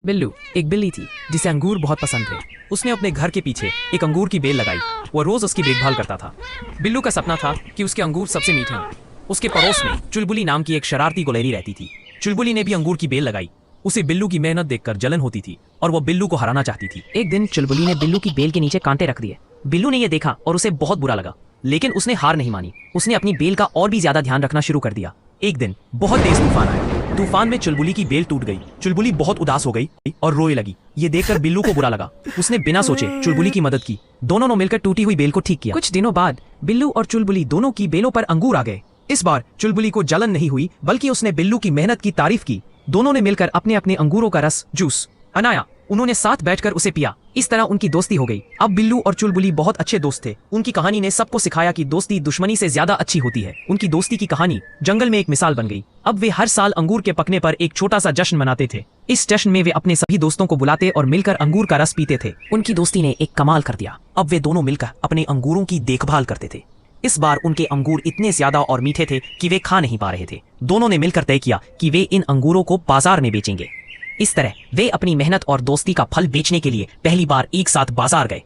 बिल्लू एक बिल्ली थी जिसे अंगूर बहुत पसंद थे। उसने अपने घर के पीछे एक अंगूर की बेल लगाई। वो रोज उसकी देखभाल करता था। बिल्लू का सपना था कि उसके अंगूर सबसे मीठे हों। उसके पड़ोस में चुलबुली नाम की एक शरारती गुलेरी रहती थी। चुलबुली ने भी अंगूर की बेल लगाई। उसे बिल्लू की मेहनत देखकर जलन होती थी और वो बिल्लू को हराना चाहती थी। एक दिन चुलबुली ने बिल्लू की बेल के नीचे कांटे रख दिए। बिल्लू ने यह देखा और उसे बहुत बुरा लगा, लेकिन उसने हार नहीं मानी। उसने अपनी बेल का और भी ज्यादा ध्यान रखना शुरू कर दिया। एक दिन बहुत तेज तूफान आया। तूफान में चुलबुली की बेल टूट गई। चुलबुली बहुत उदास हो गई और रोने लगी। ये देखकर बिल्लू को बुरा लगा। उसने बिना सोचे चुलबुली की मदद की। दोनों ने मिलकर टूटी हुई बेल को ठीक किया। कुछ दिनों बाद बिल्लू और चुलबुली दोनों की बेलों पर अंगूर आ गए। इस बार चुलबुली को जलन नहीं हुई, बल्कि उसने बिल्लू की मेहनत की तारीफ की। दोनों ने मिलकर अपने अपने अंगूरों का रस जूस बनाया। उन्होंने साथ बैठकर उसे पिया। इस तरह उनकी दोस्ती हो गई। अब बिल्लू और चुलबुली बहुत अच्छे दोस्त थे। उनकी कहानी ने सबको सिखाया कि दोस्ती दुश्मनी से ज्यादा अच्छी होती है। उनकी दोस्ती की कहानी जंगल में एक मिसाल बन गई। अब वे हर साल अंगूर के पकने पर एक छोटा सा जश्न मनाते थे। इस जश्न में वे अपने सभी दोस्तों को बुलाते और मिलकर अंगूर का रस पीते थे। उनकी दोस्ती ने एक कमाल कर दिया। अब वे दोनों मिलकर अपने अंगूरों की देखभाल करते थे। इस बार उनके अंगूर इतने ज्यादा और मीठे थे कि वे खा नहीं पा रहे थे। दोनों ने मिलकर तय किया कि वे इन अंगूरों को बाजार में बेचेंगे। इस तरह वे अपनी मेहनत और दोस्ती का फल बेचने के लिए पहली बार एक साथ बाजार गए।